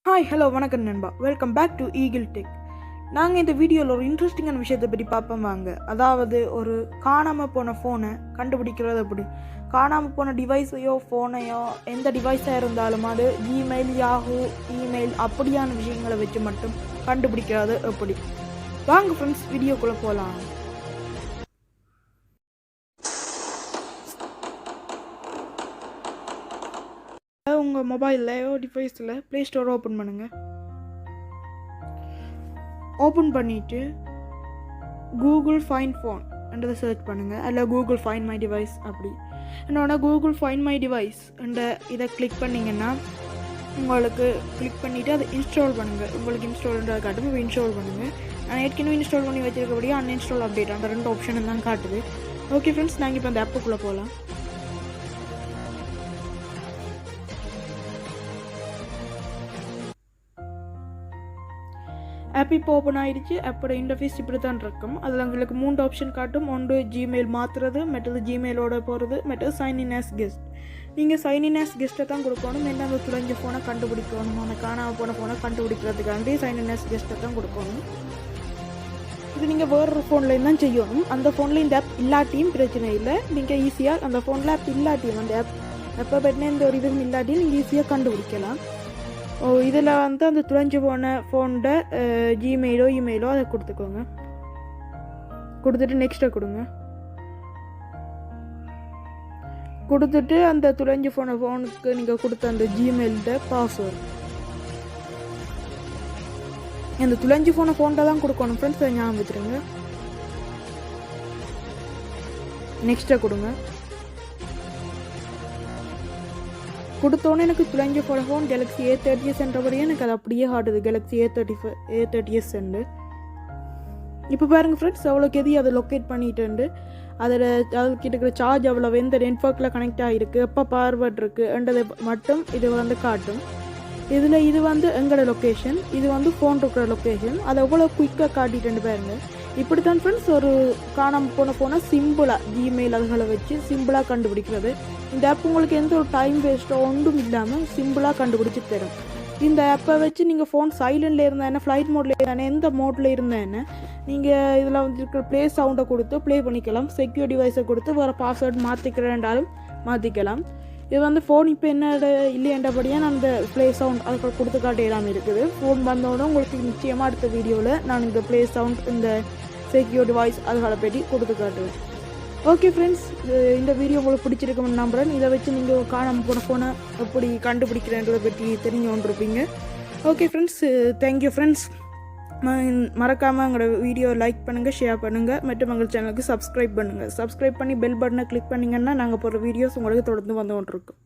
Hi hello வணக்கம் நண்பா, welcome back to Eagle Tech. நாங்கள் இந்த வீடியோவில் ஒரு இன்ட்ரெஸ்டிங்கான விஷயத்தை பற்றி பார்ப்போம் வாங்க. அதாவது ஒரு காணாமல் போன ஃபோனை கண்டுபிடிக்கிறது எப்படி. காணாமல் போன டிவைஸையோ ஃபோனையோ எந்த டிவைஸாக இருந்தாலும் அது ஜிமெயில், யாஹூ, இமெயில் அப்படியான விஷயங்களை வச்சு மட்டும் கண்டுபிடிக்கிறது எப்படி. வாங்க ஃப்ரெண்ட்ஸ், வீடியோக்குள்ளே போகலாம். உங்கள் மொபைல்லையோ டிவைஸில் ப்ளே ஸ்டோர் ஓப்பன் பண்ணுங்கள். ஓப்பன் பண்ணிவிட்டு கூகுள் ஃபைண்ட் ஃபோன் என்றதை சர்ச் பண்ணுங்கள். அதில் கூகுள் ஃபைண்ட் மை டிவைஸ் அப்படி என்னோட கூகுள் ஃபைண்ட் மை டிவைஸ் என்ற இதை கிளிக் பண்ணிங்கன்னா உங்களுக்கு கிளிக் பண்ணிவிட்டு அதை இன்ஸ்டால் பண்ணுங்கள். உங்களுக்கு இன்ஸ்டால்ன்றதை காட்டும், இன்ஸ்டால் பண்ணுங்கள். நான் ஏற்கனவே இன்ஸ்டால் பண்ணி வச்சிருக்கபடியே அன்இன்ஸ்டால் அப்டேட் அந்த ரெண்டு ஆப்ஷனும் தான் காட்டுது. ஓகே ஃப்ரெண்ட்ஸ், நாங்கள் இப்போ அந்த ஆப்புக்குள்ளே போகலாம். ஆப் இப்போ ஓப்பன் ஆகிடுச்சு. ஆப்போட இன்டர்ஃபேஸ் இப்படி தான் இருக்கும். அதில் உங்களுக்கு 3 ஆப்ஷன் காட்டும். ஒன்று ஜிமெயில் மாற்றுறது, மற்றது ஜிமெயிலோட போகிறது, மற்றது சைன் இன் ஆஸ் கெஸ்ட். நீங்கள் சைன் இன் ஆஸ் கெஸ்ட்டை தான் கொடுக்கணும். என்ன அந்த துளைஞ்ச ஃபோனை கண்டுபிடிக்கணும், அந்த காணாமல் போன ஃபோனை கண்டுபிடிக்கிறதுக்காண்டி சைன் இன் ஆஸ் கெஸ்ட்டை தான் கொடுக்கணும். இது நீங்கள் வேறு ஃபோன்லேயும் தான் செய்யணும். அந்த ஃபோனில் இந்த ஆப் இல்லாட்டியும் பிரச்சனை இல்லை. நீங்கள் ஈஸியாக அந்த ஃபோனில் ஆப் இல்லாட்டியும் அந்த ஆப்பை பற்றின எந்த ஒரு இதுவும் இல்லாட்டியும் நீங்கள் ஈஸியாக கண்டுபிடிக்கலாம். இதில் அந்த துளைஞ்சு போன ஃபோனோட ஜிமெயிலோ இமெயிலோ அதை கொடுத்துக்கோங்க. கொடுத்துட்டு நெக்ஸ்ட்டை கொடுங்க. கொடுத்துட்டு அந்த துளைஞ்சு போன ஃபோனுக்கு நீங்கள் கொடுத்த அந்த ஜிமெயிலோட பாஸ்வேர்டு அந்த துளைஞ்சு போன ஃபோன்கிட்ட தான் கொடுக்கணும் ஃப்ரெண்ட்ஸ், அதை ஞாபகம் வச்சுருங்க. நெக்ஸ்ட்டை கொடுங்க. கொடுத்தோன்னே எனக்கு துளைஞ்ச போன ஃபோன் கேலக்ஸி A30s என்றபடியே எனக்கு அது அப்படியே காட்டுது, கேலக்ஸி A30s. இப்போ பாருங்கள் ஃப்ரெண்ட்ஸ், அவ்வளோக்கு எதையும் அதை லொக்கேட் பண்ணிட்டு அதில் அதுக்கிட்ட இருக்கிற சார்ஜ் அவ்வளோ எந்த நெட்ஒர்க்கில் கனெக்ட் ஆகிருக்கு, எப்போ பார்வர்ட் இருக்குன்றதை மட்டும் இது காட்டும். இதில் இது எங்களோட லொக்கேஷன், இது ஃபோன் இருக்கிற லொக்கேஷன். அதை எவ்வளோ குயிக்காக காட்டிட்டு பாருங்கள். இப்படி தான் ஃப்ரெண்ட்ஸ் ஒரு காணாமல் போன ஃபோனை சிம்பிளாக ஜிமெயில் அதுகளை வச்சு சிம்பிளாக கண்டுபிடிக்கிறது. இந்த ஆப் உங்களுக்கு எந்த ஒரு டைம் வேஸ்ட்டோ ஒன்றும் இல்லாமல் சிம்பிளாக கண்டுபிடிச்சி தரும். இந்த ஆப்பை வச்சு நீங்கள் ஃபோன் சைலண்டில் இருந்தால் என்ன, ஃப்ளைட் மோடில் இருந்தானே, எந்த மோடில் இருந்தால் என்ன, நீங்கள் இதில் இருக்கிற ப்ளே சவுண்டை கொடுத்து ப்ளே பண்ணிக்கலாம். செக்யூர் டிவைஸை கொடுத்து வேறு பாஸ்வேர்டு மாற்றிக்கிறேன்றாலும் மாற்றிக்கலாம். இது ஃபோன் இப்போ என்னோட இல்லையன்றபடியாக நான் இந்த ப்ளே சவுண்ட் அதுக்கு கொடுத்து காட்டிடாமல் இருக்குது. ஃபோன் வந்தோடனே உங்களுக்கு நிச்சயமாக அடுத்த வீடியோவில் நான் இந்த ப்ளே சவுண்ட் இந்த செக்யூர் டிவைஸ் அதுகளை பற்றி கொடுத்து காட்டுவேன். ஓகே ஃப்ரெண்ட்ஸ், இந்த வீடியோ உங்களுக்கு பிடிச்சிருக்குன்னு நம்புகிறேன். இதை வச்சு நீங்கள் காணாமல் போன ஃபோனை எப்படி கண்டுபிடிக்கிறேன்றதை பற்றி தெரிஞ்சு கொண்டிருப்பீங்க. Okay friends, thank you friends. மறக்காமல் எங்களோட வீடியோ லைக் பண்ணுங்கள், ஷேர் பண்ணுங்கள், மற்றும் எங்கள் சேனலுக்கு சப்ஸ்கிரைப் பண்ணுங்கள். சப்ஸ்கிரைப் பண்ணி பெல் பட்டனை கிளிக் பண்ணிங்கன்னா நாங்கள் போகிற வீடியோஸ் உங்களுக்கு தொடர்ந்து வந்து கொண்டிருக்கோம்.